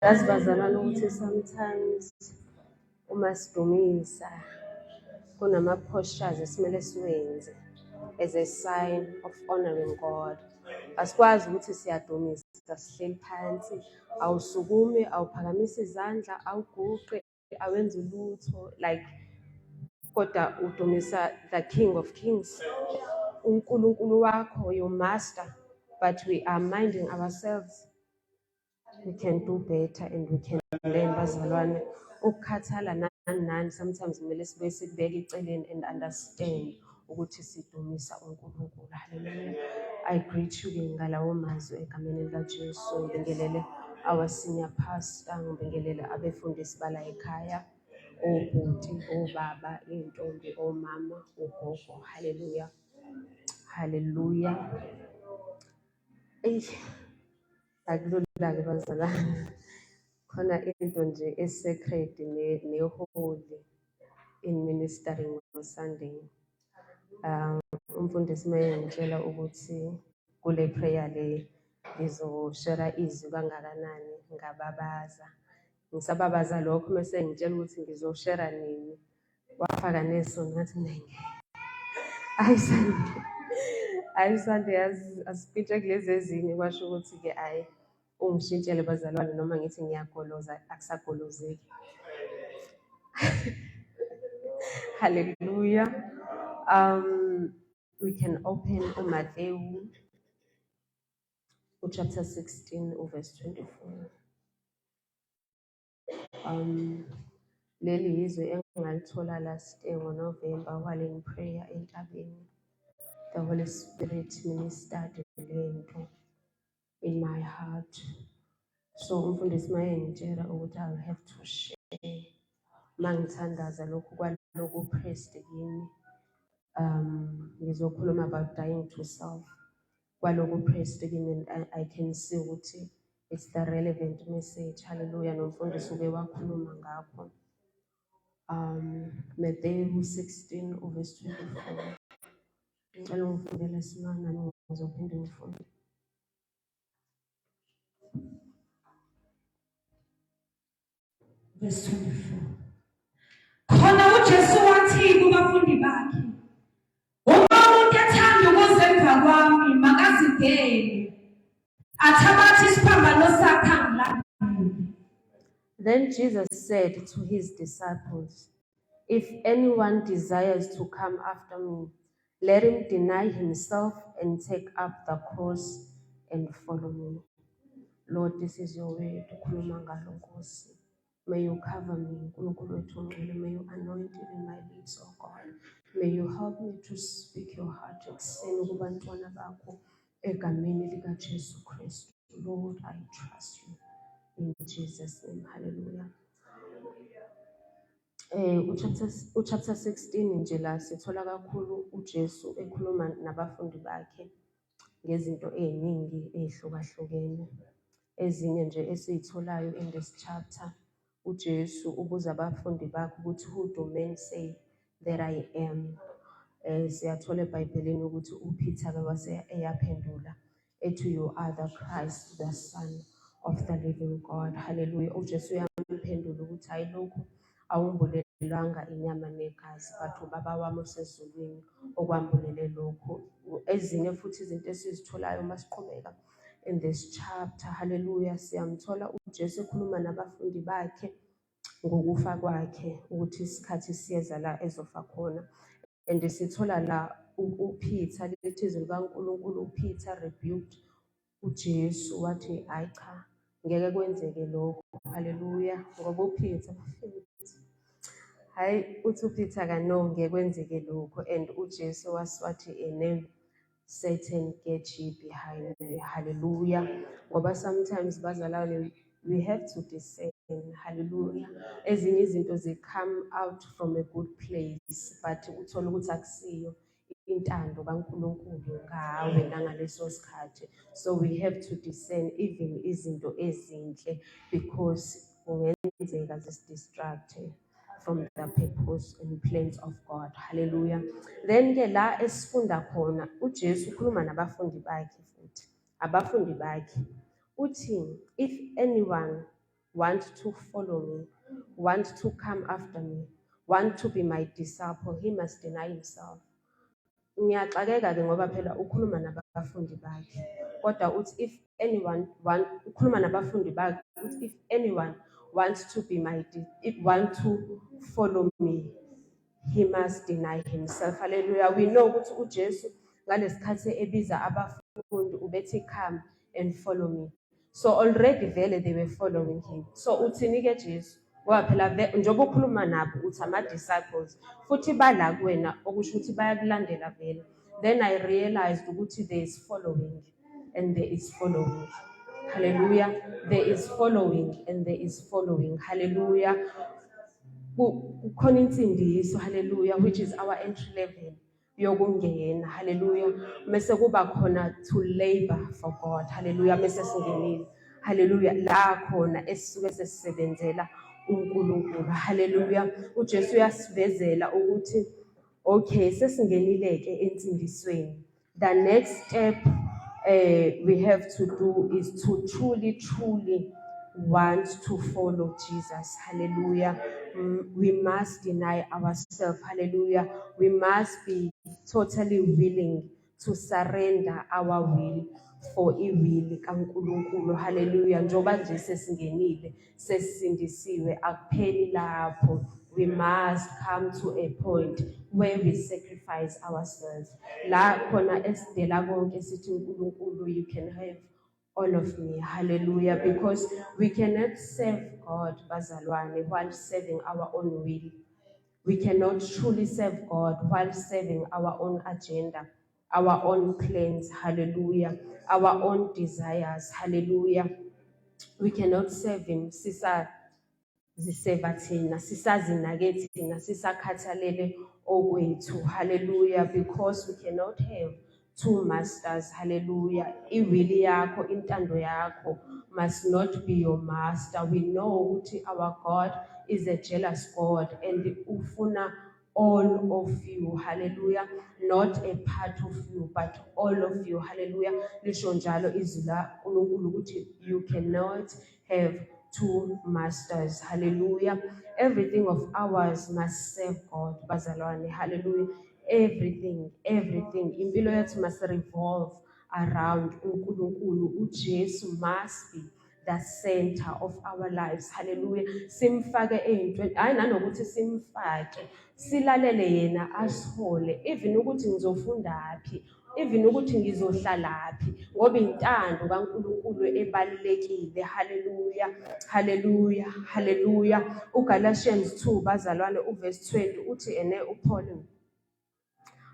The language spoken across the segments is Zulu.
Yazi bazalwane ukuthi sometimes uma sidumisa kunama-postures esimele siwenze as a sign of honoring God. Asikwazi ukuthi siyadumisa sihleli phansi, awusukumi, awuphakamisi izandla, awuguqi, awenzi lutho like kodwa udumisa the King of Kings, uNkulunkulu wakho, your master, but we are minding ourselves. We can do better and we can learn bazalwane ukukhathala nani nani sometimes kumele sibe sikubeka eceleni and understand ukuthi sidumisa uNkulunkulu. Hallelujah. I greet you ngalawo mazwi egameni likaJesu. Ngibingelele our senior pastor, ngibingelele abefundisi bala ekhaya, obhuti, obaba, intombi, omama, ugogo. Hallelujah. Hallelujah. Akulula-ke bazalwane. Khona into nje esecred neholy in ministering on Sunday. Umfundisi mayengitshela ukuthi kule prayer le ngizoshare izwi kangakanani ngababaza. Ngisababaza lokho mase ngitshela ukuthi ngizoshare nini. Wafaka nesono ngathi ngeke. Ayisande asipitshe kulezi ezinye kwasho ukuthi ke ayi ungishintshele bazalwane noma ngithi ngiyagoloza akusagolozeki. Hallelujah. We can open Matthew chapter 16 verse 24. Leli izwi engalithola last ngoNovember while in prayer entabeni. The Holy Spirit ministered lento in my heart. So umfundisi mayengitshela ukuthi I will have to share mangithandaza lokhu kwaloku pressed kimi. Ngizokhuluma about dying to self. Kwaloku pressed kimi and I can see ukuthi it's the relevant message. Hallelujah. Nomfundisi uke wakhuluma ngakho. Matthew 16 verse 24. Ngicela ungifundele simanga ngizophinde ngifunde. Verse 24. Khona uJesu wathi kubafundi bakhe, uma umuntu ethanda ukuzenza kwami makazidele, athabathe isiphambano sakhe angilandele. Then Jesus said to his disciples, if anyone desires to come after me, let him deny himself and take up the cross and follow me. Lord, this is your word. Ukhuluma ngalo Nkosi. May you cover me, uNkulunkulu wethu ongcwele. May you anoint even my lips, oh God. May you help me to speak your heart ekuseni kubantwana bakho egameni likaJesu Kristu. Lord, I trust you in Jesus' name. Hallelujah. Chapter 16 nje la sithola kakhulu uJesu ekhuluma nabafundi bakhe ngezinto eziningi ezihlukahlukene. Ezinye nje esizitholayo in this chapter, uJesu ubuza abafundi bakhe ukuthi who do men say that I am? Siyathola eBhayibhelini ukuthi uPeter ke wase eyaphendula ethi you are the Christ, the Son of the living God. Hallelujah. uJesu yamphendula ukuthi hayi lokhu awumbulelwanga inyama negazi, but ubaba wami osezulwini okwambulele lokhu. Ezinye futhi izinto esizitholayo masiqhubeka in this chapter, hallelujah, siyamthola uJesu ekhuluma nabafundi bakhe ngokufa kwakhe ukuthi isikhathi siyeza la ezofa khona. And sithola la uPeter lithi izwi likaNkulunkulu, uPeter rebuked uJesu wathi hayi cha ngeke kwenzeke lokho. Hallelujah. Ngoba uPeter hayi uthi uPeter kano ngeke kwenzeke lokho, and uJesu wathi no, Satan, get ye behind me. Hallelujah. Ngoba sometimes bazalwane we have to discern. Hallelujah. Ezinye izinto come out from a good place, but uthola ukuthi akusiyo intando kaNkulunkulu ngawe nangaleso sikhathi. So we have to discern even izinto ezinhle because kungenzeka zisidistracte from the purpose and plans of God. Hallelujah. Then ke la esifunda khona uJesu ukhuluma nabafundi bakhe futhi. Abafundi bakhe uthi if anyone want to follow me, want to come after me, want to be my disciple, he must deny himself. Ngiyaxakeka-ke ngoba phela ukhuluma nabafundi bakhe. Kodwa uthi if anyone ukhuluma nabafundi bakhe uthi if anyone wants to be want to follow me, he must deny himself. Hallelujah. We know ukuthi uJesu ngalesikhathi ebiza abafundi ubethi come and follow me. So already vele they were following him. So uthini ke Jesu? Ngoba phela njengoba ukhuluma nabo uthi ama-disciples futhi bala kuwena okusho ukuthi bayakulandela vele. Then I realized ukuthi there is following and there is following. Hallelujah. There is following and there is following. Hallelujah. Kukhona insindiso, hallelujah, which is our entry level yokungena, hallelujah. Mase kuba khona to labor for God, hallelujah. Mase singenile, hallelujah, la khona esisuke sesisebenzela uNkulunkulu, hallelujah. uJesu uyasivezela ukuthi okay, sesingenile ke entsindisweni. The next step we have to do is to truly want to follow Jesus. Hallelujah. We must deny ourselves. Hallelujah. We must be totally willing to surrender our will for iwili kaNkulunkulu. Hallelujah. Njoba nje sesingenile, sesindisiwe, akupheli lapho. We must come to a point where we sacrifice ourselves. La khona esidela konke sithi uNkulunkulu, you can have all of me, hallelujah, because we cannot serve God, bazalwane, while serving our own will. We cannot truly serve God while serving our own agenda, our own plans, hallelujah, our own desires, hallelujah. We cannot serve him ziseva thina, sisazinake thina, sisakhathalele okwethu, hallelujah, because we cannot have two masters, hallelujah. Iwili yakho, intando yakho must not be your master. We know ukuthi our God is a jealous God and ufuna all of you, hallelujah, not a part of you, but all of you, hallelujah. Lisho njalo izwi la uNkulunkulu ukuthi you cannot have two masters, hallelujah. Everything of ours must serve God, bazalwane, hallelujah. Everything, impilo yethu must revolve around uNkulunkulu. uJesu must be the center of our lives, hallelujah. Simfake eyintweni, hayi nanokuthi simfake, silalele yena asihole, even ukuthi ngizofundaphi, even ukuthi ngizohlalaphi, ngoba intando kaNkulunkulu ebalulekile, hallelujah, hallelujah, hallelujah. uGalatians 2 bazalwane uverse 20 uthi ene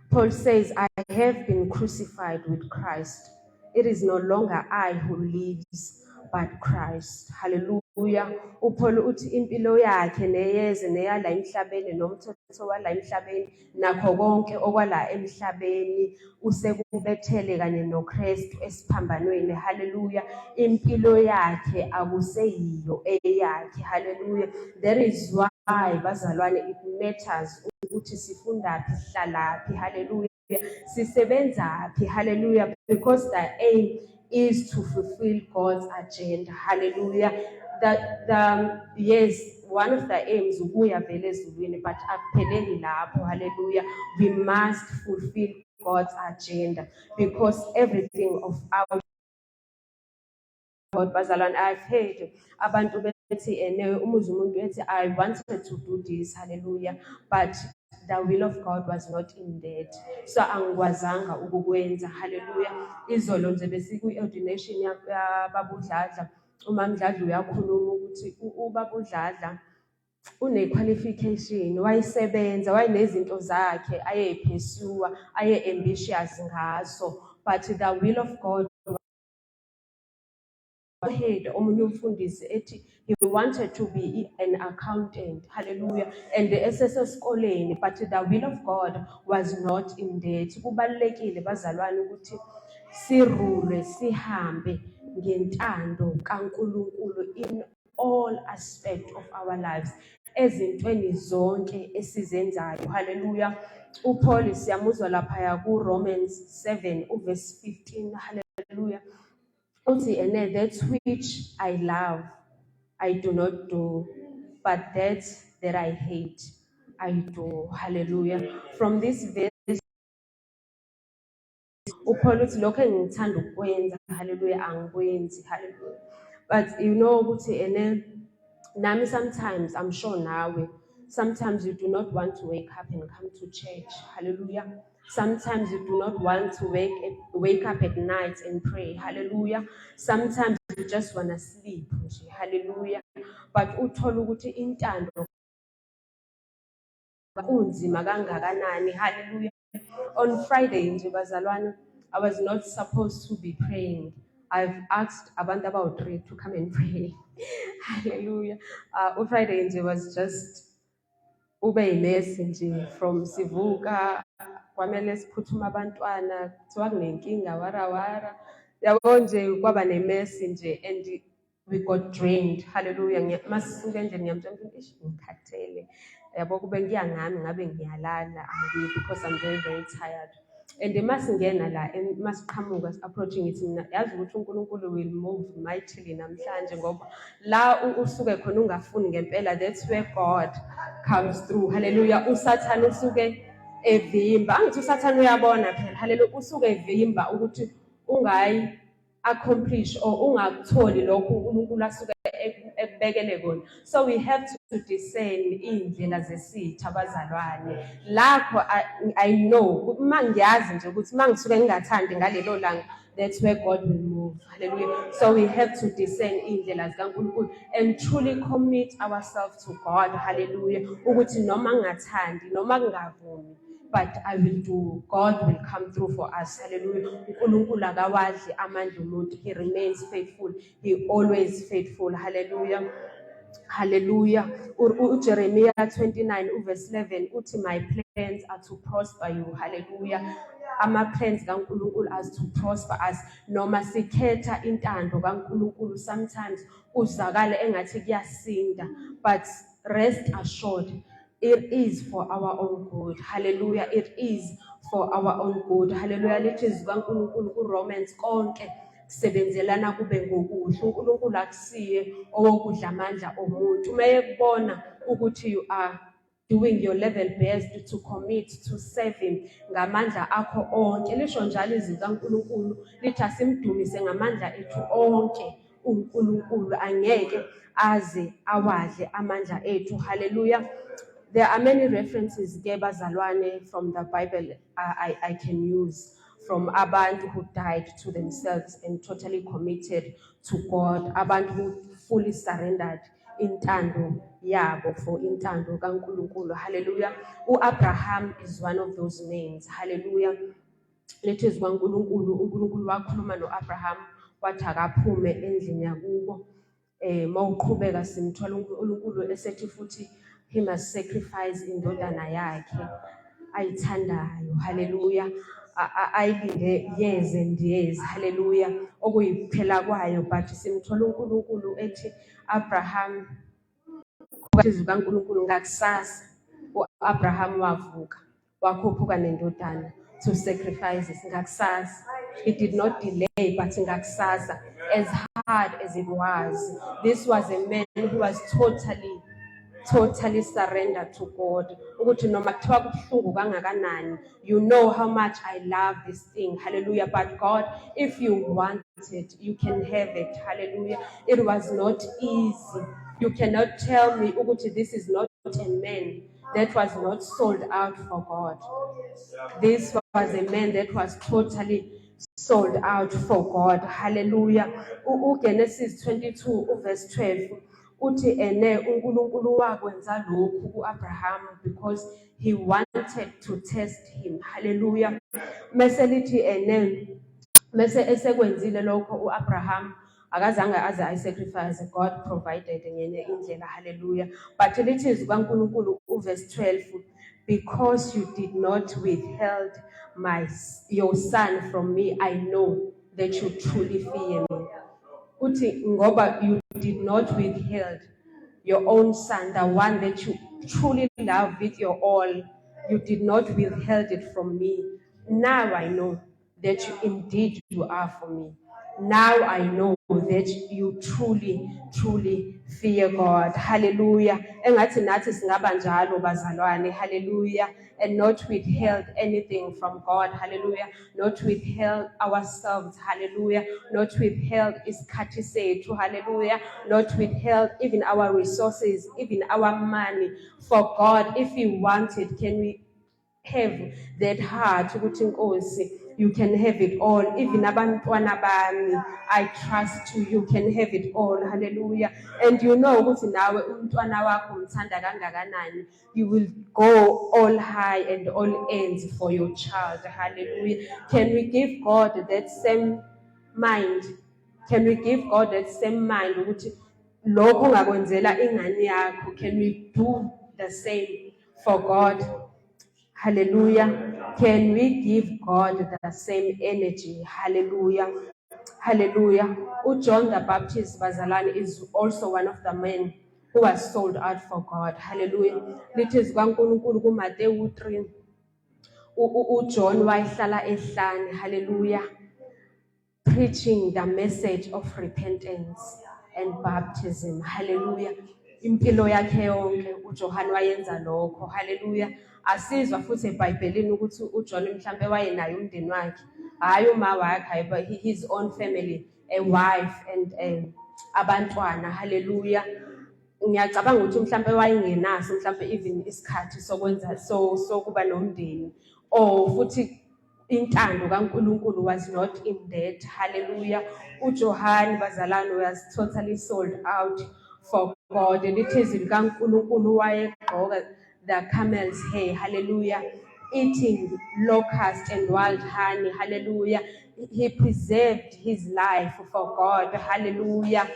Paul says, I have been crucified with Christ. It is no longer I who lives, but Christ. Hallelujah. uPaul uthi impilo yakhe neyeze neyala emhlabeni nomthetho wala emhlabeni nakho konke okwala emhlabeni usekubethele kanye noKristu esiphambanweni. Hallelujah. Impilo yakhe akuseyiyo eyakhe. Hallelujah. That is why bazalwane it matters ukuthi sifundaphi sihlalaphi, hallelujah, sisebenzaphi, hallelujah, because the aim is to fulfill God's agenda, hallelujah. Yes, one of the aims ukuya vele ezulwini, but akupheleli lapho, hallelujah. We must fulfill God's agenda because everything of our God, bazalwane, I've heard abantu bethi umuzwa umuntu ethi I wanted to do this, hallelujah, but the will of God was not in that. So angikwazanga ukukwenza, hallelujah. Izolo nje besikwi-ordination yababudladla, uMamdladla uyakhuluma ukuthi ubabudladla une-qualification, wayisebenza, wayenezinto zakhe ayeyiphesua, aye-ambitious ngaso, but the will of God heard omunye umfundisi ethi he wanted to be an accountant, hallelujah, and esesesikoleni, but the will of God was not in that. Kubalulekile bazalwane ukuthi sirule sihambe ngentando kaNkulunkulu in all aspect of our lives, ezintweni zonke esizenzayo, hallelujah. uPaul siyamuzwa lapha ku-Romans 7 uverse 15, hallelujah. Uthi, and that which I love, I do not do, but that I hate, I do. Hallelujah. From this verse, uPaul uthi lokho engithanda ukwenza, hallelujah, angikwenzi, hallelujah. But you know ukuthi nami sometimes, I'm sure nawe, sometimes you do not want to wake up and come to church, hallelujah. Sometimes you do not want to wake up at night and pray, hallelujah. Sometimes you just want to sleep, hallelujah. But uthola ukuthi intando kunzima kangakanani, hallelujah. On Friday nje bazalwane, I was not supposed to be praying. I've asked abantu about 3 to come and pray. Hallelujah. On Friday nje was just ube imesi nje from sivuka kwamele siphuthume abantwana kuthiwa kunenkinga warawara yabo nje kwaba nemesi nje and we got drained. Hallelujah. Masisuke endlini ngiyamtshela ukuthi ngikhathele yabo kube ngiyangami ngabe ngiyalala because I'm very very tired. And masingena la masiqhamuka approaching it mina yazi ukuthi uNkulunkulu will move mightily namhlanje ngoba la usuke khona ungafuni ngempela, that's where God comes through. Hallelujah. Usathana usuke evimba, angithi usathana uyabona phela, hallelujah, usuke evimba ukuthi ungayi accomplish or ungakutholi lokho uNkulunkulu asuke ekubekele kona. So we have to discern indlela zesitha abazalwane. Lapho I know mangiyazi nje ukuthi mangisuke ngingathandi ngalelo langa, that's where God will move. Hallelujah. So we have to discern indlela zikaNkulunkulu and truly commit ourselves to God. Hallelujah. Ukuthi noma ngingathandi noma ngingavumi, but I will do. God will come through for us. Hallelujah. uNkulunkulu akawadli amandla umuntu. He remains faithful. He always faithful. Hallelujah. Hallelujah. Jeremiah 29 verse 11 uthi my plans are to prosper you. Hallelujah. Ama plans kaNkulunkulu as to prosper us. Noma sikhetha intando kaNkulunkulu sometimes uzakala engathi kuyasinda, but rest assured it is for our own good. Hallelujah. It is for our own good. Hallelujah. Lithi zikaNkulunkulu kuRomans konke kusebenzelana kube ngokuhle. uNkulunkulu akusiye owokudla amandla omuntu. Uma ekubona ukuthi you are doing your level best to commit to serve him ngamandla akho onke, lisho njalo izwi likaNkulunkulu lithi asimdumise ngamandla ethu onke uNkulunkulu, angeke aze awadle amandla ethu. Hallelujah. There are many references ke bazalwane from the Bible I can use from abantu who died to themselves and totally committed to God, abantu who fully surrendered intando yabo for intando kaNkulunkulu. Hallelujah. uAbraham is one of those names. Hallelujah. Lithi zikaNkulunkulu, uNkulunkulu wakhuluma noAbraham wathi akaphume endlini yakubo. Mawuqhubeka simthola uNkulunkulu esethi futhi he must sacrifice indodana yakhe ayithandayo. Hallelujah. Ayilinde years and years. Hallelujah. Okuyiphela kwayo, but simthola uNkulunkulu ethi Abraham izwi kaNkulunkulu ngakusasa uAbraham wavuka wakhuphuka nendodana to sacrifice ngakusasa. He did not delay, but ngakusasa, as hard as it was. This was a man who was totally surrendered to God. Ukuthi noma kuthiwa kubuhlungu kangakanani, you know how much I love this thing. Hallelujah. But God, if you want it, you can have it. Hallelujah. It was not easy. You cannot tell me ukuthi this is not a man that was not sold out for God. This was a man that was totally sold out for God. Hallelujah. Genesis 22 verse 12 uthi ene uNkulunkulu wakwenza lokhu kuAbraham because he wanted to test him. Hallelujah. Mase lithi ene mase esekwenzile lokho uAbraham akazange aze ayisacrifice, God provided ngenye indlela. Hallelujah. But lithi zikaNkulunkulu verse 12, because you did not withheld your son from me, I know that you truly fear me. Uthi ngoba you did not withheld your own son, the one that you truly love with your all, you did not withheld it from me. Now I know that you indeed you are for me. Now I know that you truly fear God. Hallelujah. Engathi nathi singaba njalo bazalwane. Hallelujah. And not withheld anything from God. Hallelujah. Not withheld ourselves. Hallelujah. Not withheld isikhathi sethu. Hallelujah. Not withheld even our resources, even our money for God. If He wanted, can we have that heart ukuthi Nkosi, you can have it all. Even abantwana bami, I trust you, you can have it all. Hallelujah. And you know ukuthi nawe umntwana wakho umthanda kangakanani, you will go all high and all ends for your child. Hallelujah. Can we give God that same mind? Can we give God that same mind ukuthi lokho ungakwenzela ingane yakho? Can we do the same for God? Hallelujah. Can we give God the same energy? Hallelujah. Hallelujah. John the Baptist bazalwane is also one of the men who was sold out for God. Hallelujah. Lithi zikaNkulunkulu kuMateyu 3. John wayehlala ehlane. Hallelujah. Preaching the message of repentance and baptism. Hallelujah. Impilo yakhe yonke uJohn wayenza lokho. Hallelujah. Asizwa futhi eBhayibhelini ukuthi uJohn mhlambe wayenayo umndeni wakhe. Hayi uma wakhe but his own family, a wife and abantwana. Hallelujah. Ngiyacabanga ukuthi mhlambe wayengenaso mhlambe even isikhathi sokwenza sokuba nomndeni. Futhi intando kaNkulunkulu was not in that. Hallelujah. uJohn bazalwane was totally sold out for God. And it is in kaNkulunkulu wayegqoka the camel's hair. Hallelujah. Eating locust and wild honey. Hallelujah. He preserved his life for God. Hallelujah.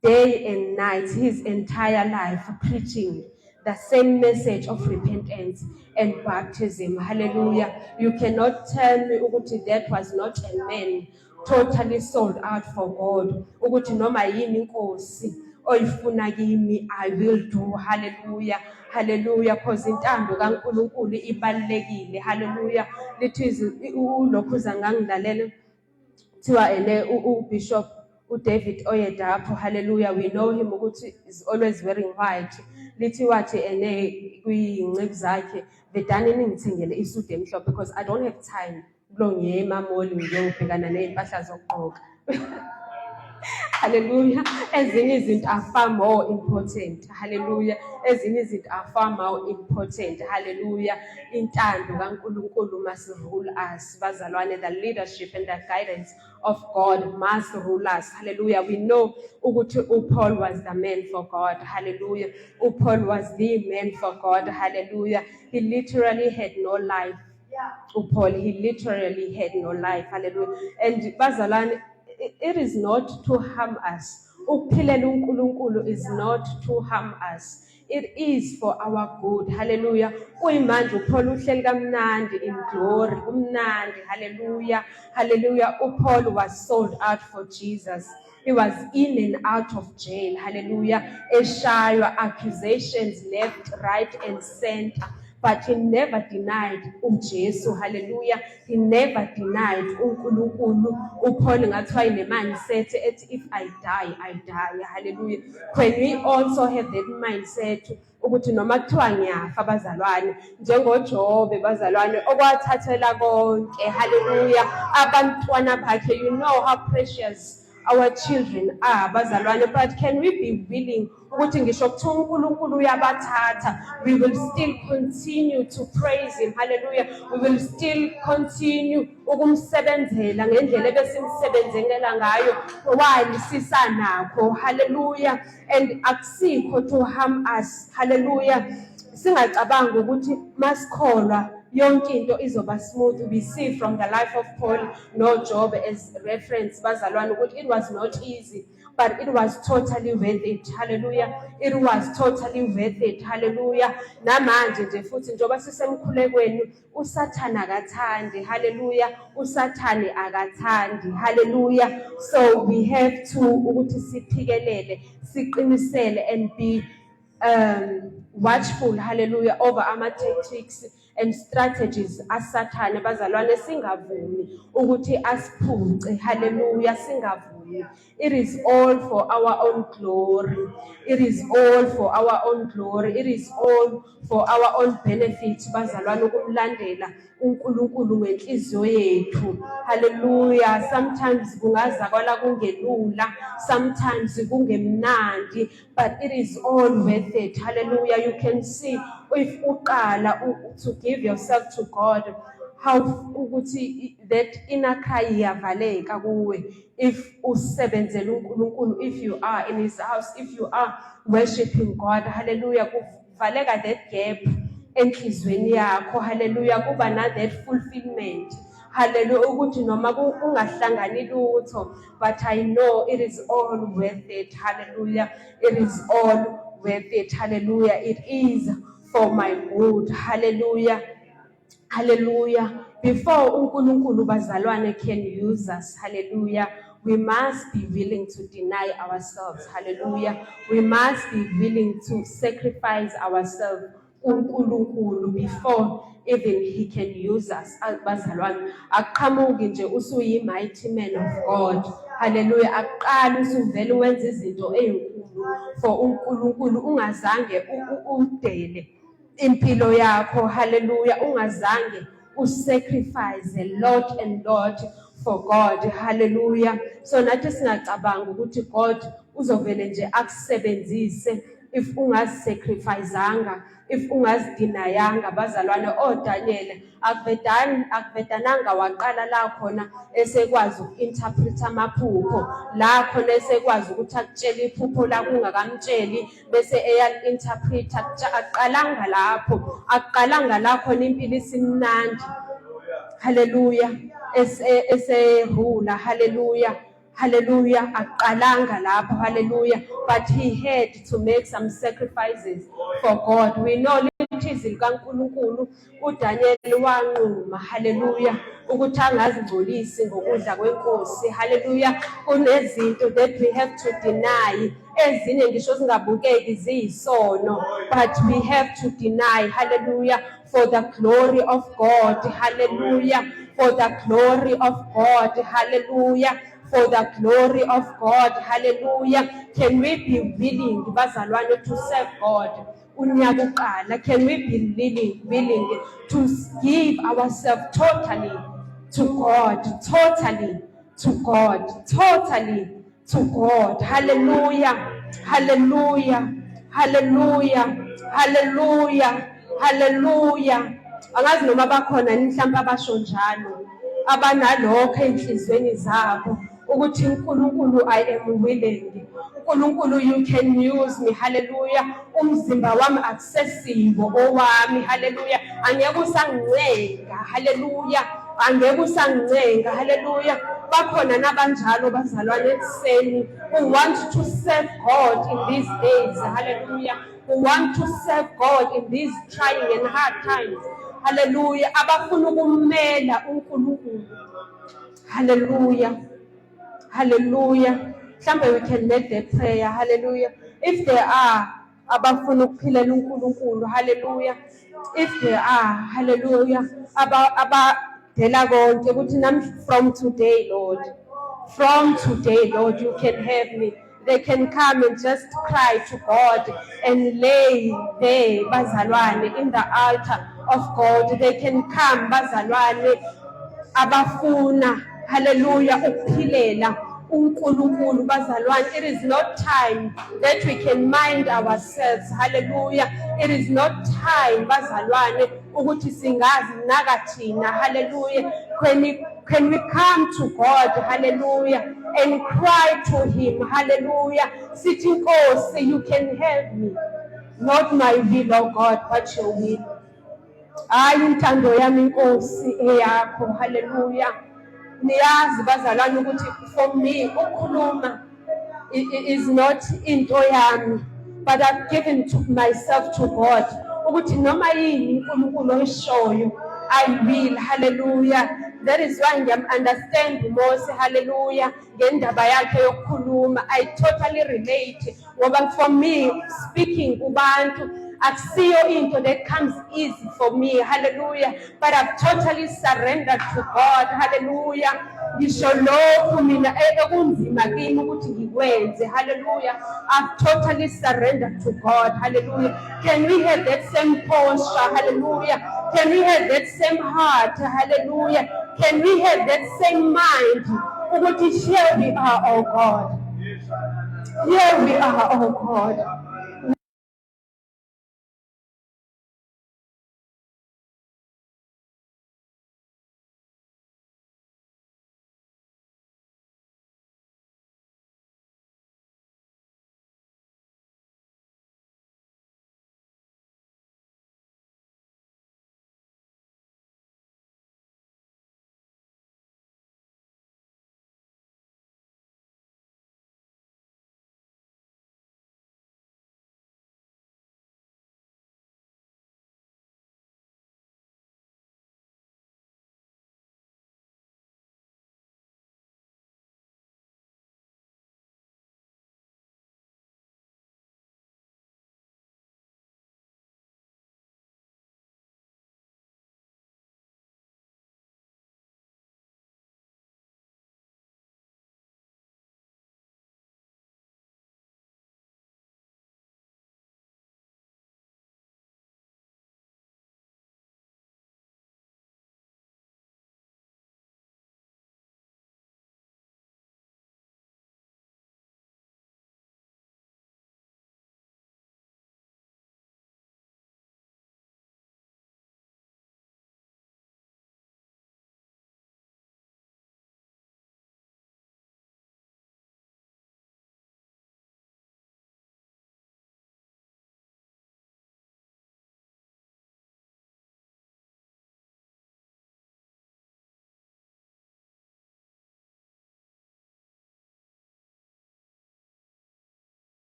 Day and night, his entire life preaching the same message of repentance and baptism. Hallelujah. You cannot tell me ukuthi that was not a man totally sold out for God. Ukuthi noma yini inkosi oyifuna kimi, I will do. Hallelujah. Hallelujah. Because intando kaNkulunkulu ibalekile. Hallelujah. Lithi ulokhu zangangilalela kuthiwa uBishop David Oyedapo. Hallelujah. We know him ukuthi is always wearing white. Lithi wathi kuyingcebi zakhe, vedani ningithengele isudu emhlophe because I don't have time kulongiye emamoli ngiyobhekana nezimpahla zokugqoka. Hallelujah. Ezinye izinto are far more important. Hallelujah. Ezinye izinto are far more important. Hallelujah. Intando kaNkulunkulu must rule us. Bazalwane, the leadership and the guidance of God must rule us. Hallelujah. We know ukuthi Paul was the man for God. Hallelujah. Paul was the man for God. Hallelujah. He literally had no life. Paul, he literally had no life. Hallelujah. And bazalwane, it is not to harm us. Ukuphilela uNkulunkulu is not to harm us. It is for our good. Hallelujah. Kuyimanje uPaul uhleli kamnandi in glory. Kumnandi. Hallelujah. Hallelujah. Paul was sold out for Jesus. He was in and out of jail. Hallelujah. Eshaywa accusations left, right, and center. But he never denied uJesu. Hallelujah. He never denied uNkulunkulu. Paul ngathiwa ine-mindset ethi if I die, I die. Hallelujah. When we also have that mindset ukuthi noma kuthiwa ngiyafa bazalwane njengoJobe bazalwane okwathathela konke. Hallelujah. Abantwana bakhe, you know how precious our children are bazalwane, but can we be willing ukuthi ngisho kuthiwa uNkulunkulu uyabathatha, we will still continue to praise him. Hallelujah. We will still continue ukumsebenzela ngendlela ebesimsebenzela ngayo while sisanakho. Hallelujah. And akusikho to harm us. Hallelujah. Singacabanga ukuthi masikholwa yonke into izoba smooth. We see from the life of Paul no Job as reference bazalwane ukuthi it was not easy, but it was totally worth it. Hallelujah. It was totally worth it. Hallelujah. Namanje nje futhi njoba sisemkhulekweni usathana akathandi. Hallelujah. Usathane akathandi. Hallelujah. So we have to ukuthi siphikelele, siqinisele and be watchful. Hallelujah. Over our tactics and strategies asathane bazalwane singavumi ukuthi asiphuce. Hallelujah, singavumi. It is all for our own glory. It is all for our own glory. It is all for our own benefit bazalwane ukumlandela uNkulunkulu ngenhliziyo yethu. Hallelujah. Sometimes kungazakwala kungelula, sometimes kungemnandi, but it is all worth it. Hallelujah. You can see if uqala to give yourself to God, how ukuthi that inner cry iyavaleka kuwe if usebenzela uNkulunkulu, if you are in his house, if you are worshiping God. Hallelujah. Kuvaleka that gap enhlizweni yakho. Hallelujah. Kuba na that fulfillment. Hallelujah. Ukuthi noma ungahlangani lutho, but I know it is all worth it. Hallelujah. It is all worth it. Hallelujah. It is for my good. Hallelujah. Hallelujah. Before uNkulunkulu bazalwane can use us, hallelujah, we must be willing to deny ourselves. Hallelujah. We must be willing to sacrifice ourselves uNkulunkulu before even he can use us. Bazalwane, aqhamuki nje usuyi mighty man of God. Hallelujah. Aqala usuvela wenza izinto ezinkulu for uNkulunkulu ungazange udele impilo yakho. Hallelujah. Ungazange usacrifice a lot and lot for God. Hallelujah. So nathi singacabanga ukuthi God uzovele nje akusebenzise if ungasacrificeanga, if ungazidinayanga bazalwane. Daniel akuvedananga waqala la khona esekwazi ukinterpreta amaphupho, la khona esekwazi ukuthi akutshela iphupho la kungakamtsheli bese eyalinterpreta. Aqalanga lapho, aqalanga la khona impilo isimnandi. Hallelujah. Esehula. Hallelujah. Hallelujah. Aqalanga lapho. Hallelujah. But he had to make some sacrifices for God. We know lithizi likaNkulunkulu uDaniel wanquma. Hallelujah. Ukuthi angazingcolisi ngokudla kwenkosi. Hallelujah. Kunezinto that we have to deny. Ezinye ngisho singabukeki ziyisono, but we have to deny. Hallelujah. For the glory of God. Hallelujah. For the glory of God. Hallelujah. For the glory of God. Hallelujah. Can we be willing, bazalwane, to serve God? Unyaka uqala, can we be willing to give ourselves totally to God, totally to God, totally to God? Hallelujah. Hallelujah. Hallelujah. Hallelujah. Hallelujah. Angazi noma bakhona mhlawumbe abasho njalo, abanalokho enhlizweni zabo ukuthi uNkulunkulu, I am willing. uNkulunkulu, you can use me. Hallelujah. Umzimba wami akusesibo owami. Hallelujah. Angeke usangicenga. Hallelujah. Angeke usangicenga. Hallelujah. Bakhona nabanjalo bazalwane ekuseni who want to serve God in these days. Hallelujah. Who want to serve God in these trying and hard times. Hallelujah. Abafuna ukumela uNkulunkulu. Hallelujah. Hallelujah. Mhlambe we can make the prayer. Hallelujah. If there are abafuna ukuphilela uNkulunkulu. Hallelujah. If there are, hallelujah, abadela konke ukuthi from today, Lord. From today, Lord, you can have me. They can come and just cry to God and lay there, bazalwane, in the altar of God. They can come, bazalwane, abafuna, hallelujah, ukuphilela uNkulunkulu bazalwane. It is not time that we can mind ourselves. Hallelujah. It is not time bazalwane ukuthi singazi nakathina. Hallelujah. Can we come to God, hallelujah, and cry to him, hallelujah, sithi Nkosi, you can help me, not my will, oh God, but your will. Hayi intando yami Nkosi eyakho. Hallelujah. Niyazi bazalwane ukuthi for me ukukhuluma is not into yami, but I've given to myself to God ukuthi noma yini uNkulunkulu oyishoyo I will. Hallelujah. That is why ngiyam-understand Mose. Hallelujah. Ngendaba yakhe yokukhuluma, I totally relate. Ngoba for me, speaking kubantu, Akusiyo into that comes easy for me. Hallelujah. But I've totally surrendered to God. Hallelujah. Ngisho lokhu mina ekunzima kimi ukuthi ngikwenze. Hallelujah. I've totally surrendered to God. Hallelujah. Can we have that same posture? Hallelujah. Can we have that same heart? Hallelujah. Can we have that same mind? Ukuthi here we are, oh God. Here we are, oh God.